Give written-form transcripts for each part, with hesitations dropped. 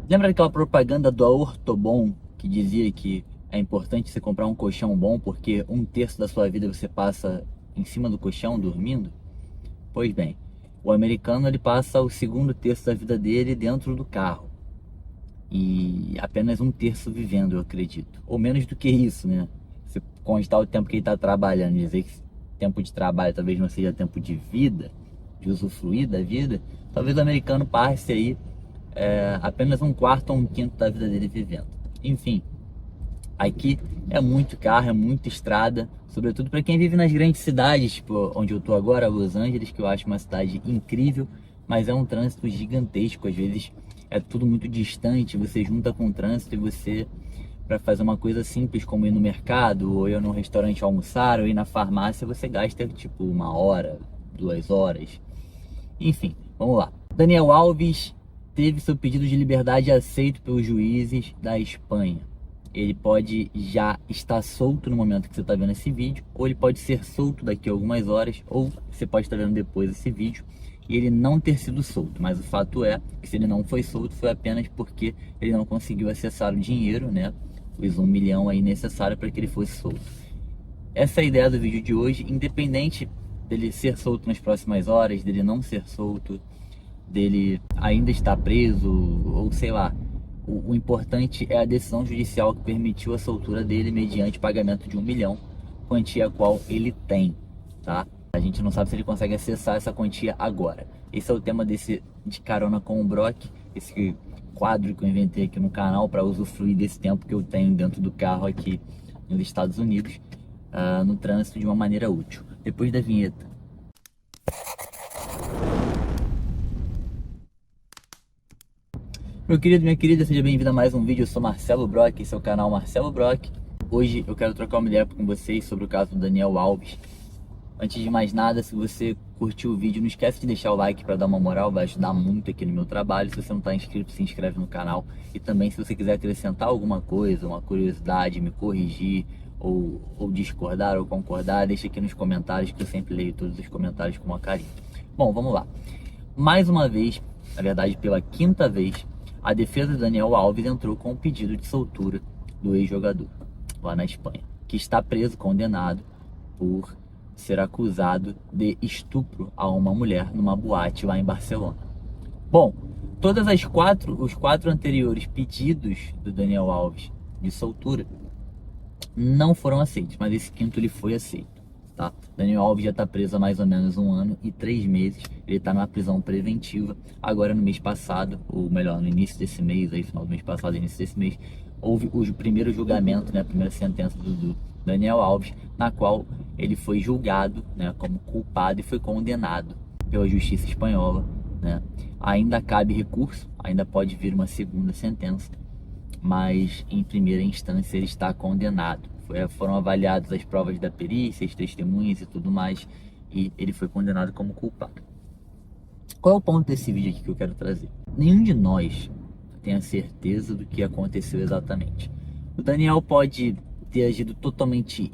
Lembra daquela propaganda do Ortobon que dizia que é importante você comprar um colchão bom porque um terço da sua vida você passa em cima do colchão dormindo? Pois bem, o americano ele passa o segundo terço da vida dele dentro do carro e apenas um terço vivendo, eu acredito. Ou menos do que isso, né? Se constar o tempo que ele está trabalhando, dizer que tempo de trabalho talvez não seja tempo de vida, de usufruir da vida, talvez o americano passe aí apenas um quarto ou um quinto da vida dele vivendo. Enfim, aqui é muito carro, é muita estrada, sobretudo para quem vive nas grandes cidades, tipo onde eu tô agora, Los Angeles, que eu acho uma cidade incrível, mas é um trânsito gigantesco, às vezes é tudo muito distante, você junta com o trânsito e você, para fazer uma coisa simples como ir no mercado, ou ir num restaurante almoçar, ou ir na farmácia, você gasta tipo 1 hora, 2 horas, enfim, vamos lá. Daniel Alves teve seu pedido de liberdade aceito pelos juízes da Espanha. Ele pode já estar solto no momento que você está vendo esse vídeo, ou ele pode ser solto daqui a algumas horas, ou você pode estar vendo depois esse vídeo e ele não ter sido solto. Mas o fato é que se ele não foi solto foi apenas porque ele não conseguiu acessar o dinheiro, né? Os 1 milhão aí necessário para que ele fosse solto. Essa é a ideia do vídeo de hoje, independente dele ser solto nas próximas horas, dele não ser solto, dele ainda estar preso, ou sei lá. O importante é a decisão judicial que permitiu a soltura dele mediante pagamento de 1 milhão, quantia a qual ele tem, tá? A gente não sabe se ele consegue acessar essa quantia agora. Esse é o tema desse De Carona com o Brock, esse quadro que eu inventei aqui no canal para usufruir desse tempo que eu tenho dentro do carro aqui nos Estados Unidos, no trânsito de uma maneira útil. Depois da vinheta. Meu querido, minha querida, seja bem-vindo a mais um vídeo. Eu sou Marcelo Brock, esse é o canal Marcelo Brock. Hoje eu quero trocar uma ideia com vocês sobre o caso do Daniel Alves. Antes de mais nada, se você curtiu o vídeo, não esquece de deixar o like para dar uma moral, vai ajudar muito aqui no meu trabalho. Se você não está inscrito, se inscreve no canal. E também, se você quiser acrescentar alguma coisa, uma curiosidade, me corrigir, ou discordar ou concordar, deixa aqui nos comentários, que eu sempre leio todos os comentários com uma carinho. Bom, vamos lá. Mais uma vez, na verdade pela quinta vez, a defesa de Daniel Alves entrou com um pedido de soltura do ex-jogador lá na Espanha, que está preso, condenado por ser acusado de estupro a uma mulher numa boate lá em Barcelona. Bom, os quatro anteriores pedidos do Daniel Alves de soltura não foram aceitos, mas esse quinto ele foi aceito. Tá? Daniel Alves já está preso há mais ou menos 1 ano e 3 meses. Ele está na prisão preventiva. Agora no mês passado, ou melhor, no início desse mês, aí, final do mês passado, início desse mês, houve o primeiro julgamento, né, a primeira sentença do Daniel Alves, na qual ele foi julgado, né, como culpado e foi condenado pela justiça espanhola, né? Ainda cabe recurso, ainda pode vir uma segunda sentença, mas em primeira instância ele está condenado. Foram avaliadas as provas da perícia, as testemunhas e tudo mais, e ele foi condenado como culpado. Qual é o ponto desse vídeo aqui que eu quero trazer? Nenhum de nós tem a certeza do que aconteceu exatamente. O Daniel pode ter agido totalmente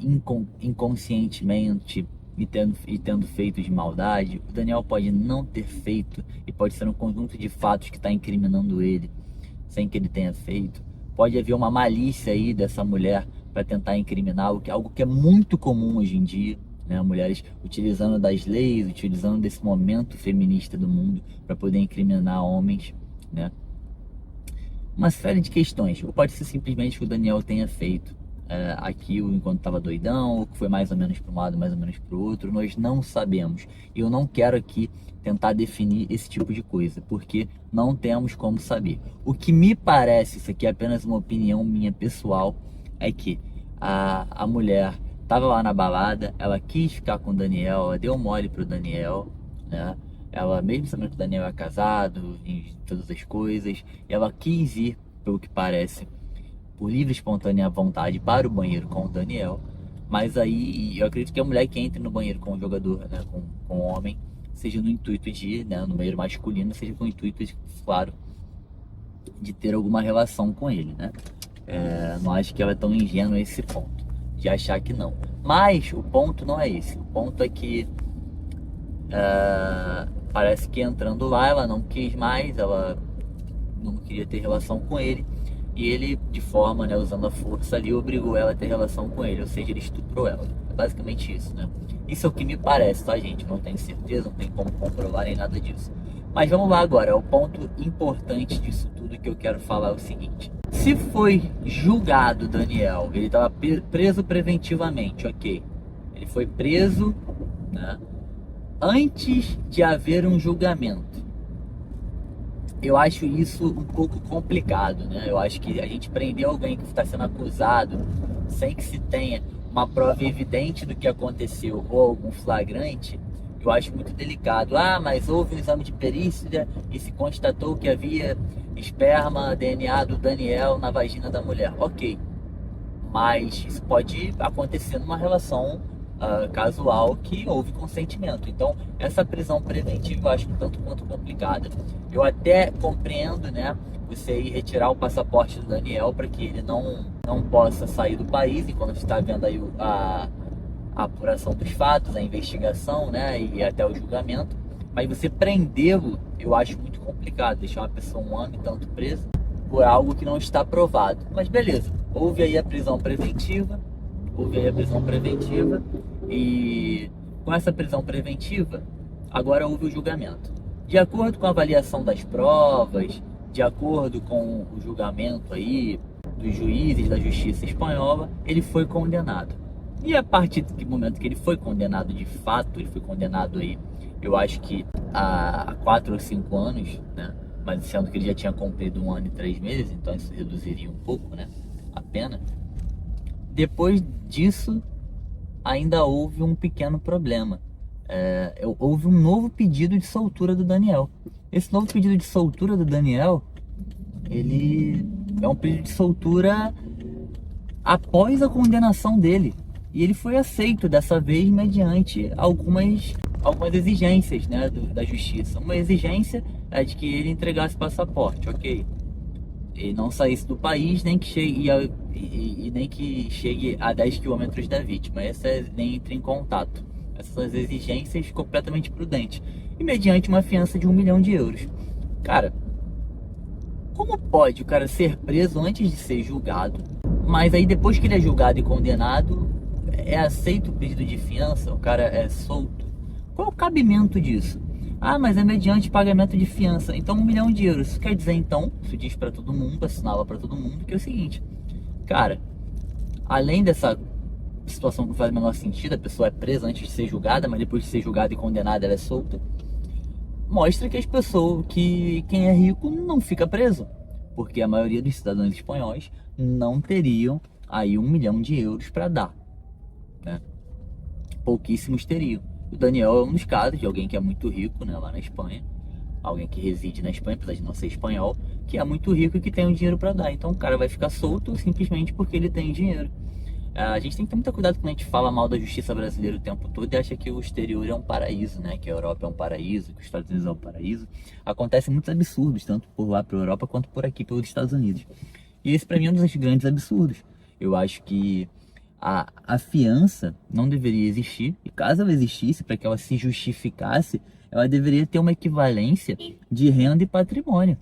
inconscientemente e tendo feito de maldade. O Daniel pode não ter feito e pode ser um conjunto de fatos que está incriminando ele sem que ele tenha feito. Pode haver uma malícia aí dessa mulher para tentar incriminar, algo que é muito comum hoje em dia, né? Mulheres utilizando das leis, utilizando desse momento feminista do mundo para poder incriminar homens, né? Uma série de questões. Ou pode ser simplesmente que o Daniel tenha feito aquilo enquanto estava doidão, ou que foi mais ou menos para um lado, mais ou menos para o outro. Nós não sabemos. E eu não quero aqui tentar definir esse tipo de coisa, porque não temos como saber. O que me parece, isso aqui é apenas uma opinião minha pessoal, é que a mulher estava lá na balada, ela quis ficar com o Daniel, ela deu mole pro Daniel, né? Ela, mesmo sabendo que o Daniel é casado, em todas as coisas, ela quis ir, pelo que parece, por livre e espontânea vontade, para o banheiro com o Daniel. Mas aí, eu acredito que a mulher que entre no banheiro com o jogador, né, com o homem, seja no intuito de, né, no banheiro masculino, seja com o intuito, claro, de ter alguma relação com ele, né? Não acho que ela é tão ingênua a esse ponto, de achar que não. Mas o ponto não é esse. O ponto é que parece que entrando lá, ela não quis mais, ela não queria ter relação com ele. E ele, de forma, né, usando a força ali, obrigou ela a ter relação com ele, ou seja, ele estuprou ela. É basicamente isso, né? Isso é o que me parece, tá, gente? Não tenho certeza, não tem como comprovar nem nada disso. Mas vamos lá agora, o ponto importante disso tudo que eu quero falar é o seguinte. Se foi julgado Daniel, ele estava preso preventivamente, ok. Ele foi preso, né, antes de haver um julgamento. Eu acho isso um pouco complicado, né? Eu acho que a gente prender alguém que está sendo acusado sem que se tenha uma prova evidente do que aconteceu ou algum flagrante, eu acho muito delicado. Ah, mas houve um exame de perícia e se constatou que havia esperma, DNA do Daniel na vagina da mulher. Ok, mas isso pode acontecer numa relação casual que houve consentimento. Então, essa prisão preventiva eu acho um tanto quanto complicada. Eu até compreendo, né, você ir retirar o passaporte do Daniel para que ele não possa sair do país enquanto está vendo aí a apuração dos fatos, a investigação, né, e até o julgamento. Mas você prendê-lo, eu acho muito complicado, deixar uma pessoa um ano e tanto presa por algo que não está provado. Mas beleza, houve aí a prisão preventiva, e com essa prisão preventiva, agora houve o julgamento. De acordo com a avaliação das provas, de acordo com o julgamento aí dos juízes da justiça espanhola, ele foi condenado. E a partir do momento que ele foi condenado de fato, ele foi condenado aí, eu acho que há 4 ou 5 anos, né? Mas sendo que ele já tinha cumprido 1 ano e 3 meses, então isso reduziria um pouco, né, a pena. Depois disso, ainda houve um pequeno problema. Houve um novo pedido de soltura do Daniel. Esse novo pedido de soltura do Daniel, ele é um pedido de soltura após a condenação dele. E ele foi aceito dessa vez mediante algumas exigências, né, da justiça. Uma exigência é de que ele entregasse passaporte, ok. E não saísse do país, nem que chegue a 10 quilômetros da vítima. Nem entre em contato. Essas são as exigências completamente prudentes. E mediante uma fiança de 1 milhão de euros. Cara, como pode o cara ser preso antes de ser julgado, mas aí depois que ele é julgado e condenado, é aceito o pedido de fiança, o cara é solto? Qual é o cabimento disso? Ah, mas é mediante pagamento de fiança. Então 1 milhão de euros. Isso quer dizer então, isso diz pra todo mundo, assinala pra todo mundo, que é o seguinte. Cara, além dessa situação que não faz o menor sentido, a pessoa é presa antes de ser julgada, mas depois de ser julgada e condenada ela é solta. Mostra que as pessoas, que quem é rico não fica preso. Porque a maioria dos cidadãos espanhóis não teriam aí 1 milhão de euros para dar, né? Pouquíssimos teriam. O Daniel é um dos casos de alguém que é muito rico, né, lá na Espanha. Alguém que reside na Espanha, apesar de não ser espanhol, que é muito rico e que tem o dinheiro para dar. Então o cara vai ficar solto simplesmente porque ele tem dinheiro. A gente tem que ter muito cuidado quando a gente fala mal da justiça brasileira o tempo todo e acha que o exterior é um paraíso, né? Que a Europa é um paraíso, que os Estados Unidos é um paraíso. Acontecem muitos absurdos, tanto por lá pela Europa quanto por aqui pelos Estados Unidos. E esse para mim é um dos grandes absurdos. Eu acho que a fiança não deveria existir, e caso ela existisse, para que ela se justificasse, ela deveria ter uma equivalência de renda e patrimônio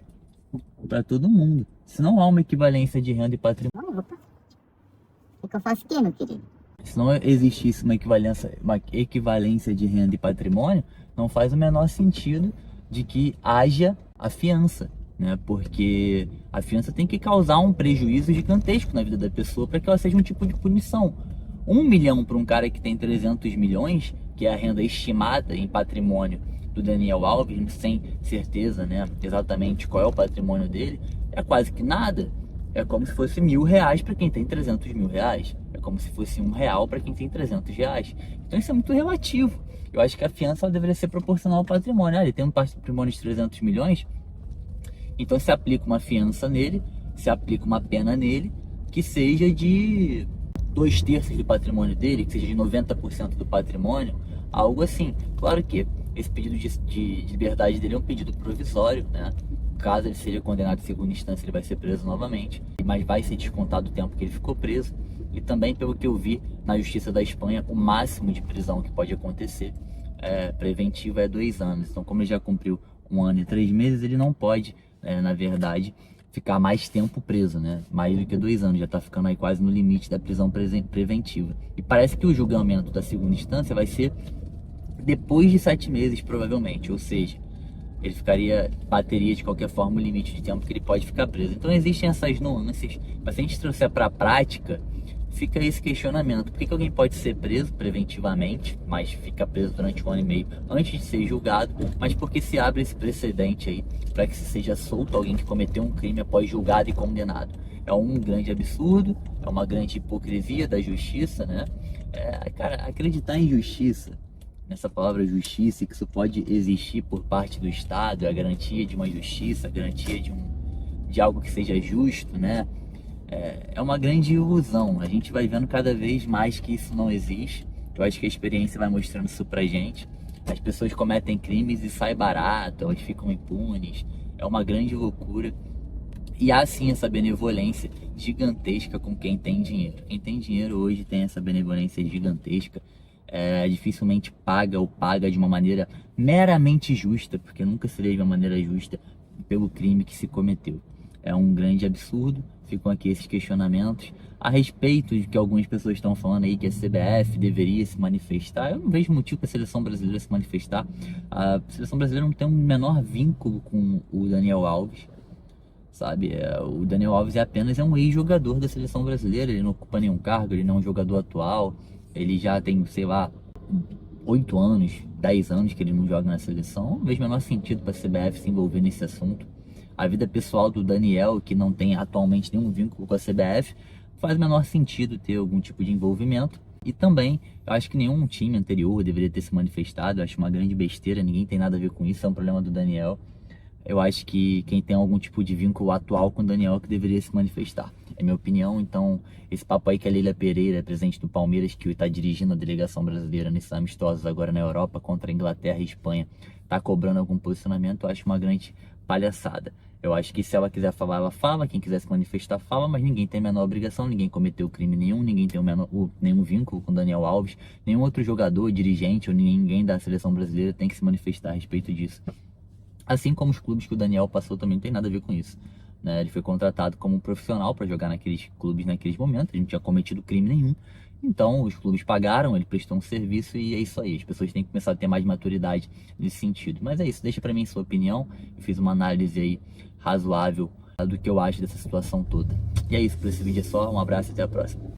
para todo mundo. Se não há uma equivalência de renda e patrimônio, O que eu faço o quê, meu querido? se não existisse uma equivalência de renda e patrimônio, não faz o menor sentido de que haja a fiança, né? Porque a fiança tem que causar um prejuízo gigantesco na vida da pessoa para que ela seja um tipo de punição. 1 milhão para um cara que tem 300 milhões, que é a renda estimada em patrimônio do Daniel Alves, sem certeza, né, exatamente qual é o patrimônio dele, é quase que nada. É como se fosse R$1.000 para quem tem 300 mil reais. É como se fosse R$1 para quem tem 300 reais. Então isso é muito relativo. Eu acho que a fiança ela deveria ser proporcional ao patrimônio. Ele tem um patrimônio de 300 milhões, então se aplica uma fiança nele, se aplica uma pena nele, que seja de 2/3 do patrimônio dele, que seja de 90% do patrimônio, algo assim. Claro que esse pedido de liberdade dele é um pedido provisório, né? Caso ele seja condenado em segunda instância, ele vai ser preso novamente, mas vai ser descontado o tempo que ele ficou preso. E também, pelo que eu vi na Justiça da Espanha, o máximo de prisão que pode acontecer preventiva é 2 anos. Então, como ele já cumpriu 1 ano e 3 meses, ele não pode na verdade, ficar mais tempo preso, né? Mais do que 2 anos, já tá ficando aí quase no limite da prisão preventiva. E parece que o julgamento da segunda instância vai ser depois de 7 meses, provavelmente, ou seja, ele bateria de qualquer forma o limite de tempo que ele pode ficar preso. Então existem essas nuances, mas se a gente trouxer para a prática, fica esse questionamento: por que alguém pode ser preso preventivamente, mas fica preso durante 1 ano e meio antes de ser julgado, mas porque se abre esse precedente aí para que se seja solto alguém que cometeu um crime após julgado e condenado? É um grande absurdo, é uma grande hipocrisia da justiça, né? Cara, acreditar em justiça, nessa palavra justiça, que isso pode existir por parte do Estado, a garantia de uma justiça, a garantia de algo que seja justo, né? É uma grande ilusão. A gente vai vendo cada vez mais que isso não existe. Eu acho que a experiência vai mostrando isso pra gente. As pessoas cometem crimes e saem barato, elas ficam impunes. É uma grande loucura. E há sim essa benevolência gigantesca com quem tem dinheiro. Quem tem dinheiro hoje tem essa benevolência gigantesca. Dificilmente paga ou paga de uma maneira meramente justa, porque nunca seria de uma maneira justa pelo crime que se cometeu. É um grande absurdo. Ficam aqui esses questionamentos a respeito de que algumas pessoas estão falando aí que a CBF deveria se manifestar. Eu não vejo motivo para a seleção brasileira se manifestar. A seleção brasileira não tem um menor vínculo com o Daniel Alves, sabe? O Daniel Alves é apenas um ex-jogador da seleção brasileira. Ele não ocupa nenhum cargo, ele não é um jogador atual. Ele já tem, sei lá, 8 anos, 10 anos que ele não joga na seleção. Não vejo o menor sentido para a CBF se envolver nesse assunto. A vida pessoal do Daniel, que não tem atualmente nenhum vínculo com a CBF, faz o menor sentido ter algum tipo de envolvimento. E também, eu acho que nenhum time anterior deveria ter se manifestado. Eu acho uma grande besteira, ninguém tem nada a ver com isso, é um problema do Daniel. Eu acho que quem tem algum tipo de vínculo atual com o Daniel que deveria se manifestar. É minha opinião. Então, esse papo aí que a Leila Pereira, presidente do Palmeiras, que está dirigindo a delegação brasileira nesses amistosos agora na Europa contra a Inglaterra e Espanha, está cobrando algum posicionamento, eu acho uma grande palhaçada. Eu acho que se ela quiser falar, ela fala. Quem quiser se manifestar, fala. Mas ninguém tem a menor obrigação, ninguém cometeu crime nenhum, ninguém tem nenhum vínculo com o Daniel Alves, nenhum outro jogador, dirigente ou ninguém da seleção brasileira tem que se manifestar a respeito disso. Assim como os clubes que o Daniel passou também não tem nada a ver com isso, né? Ele foi contratado como um profissional para jogar naqueles clubes naqueles momentos, ele não tinha cometido crime nenhum. Então os clubes pagaram, ele prestou um serviço e é isso aí. As pessoas têm que começar a ter mais maturidade nesse sentido. Mas é isso, deixa para mim sua opinião. Eu fiz uma análise aí razoável do que eu acho dessa situação toda. E é isso, por esse vídeo é só. Um abraço e até a próxima.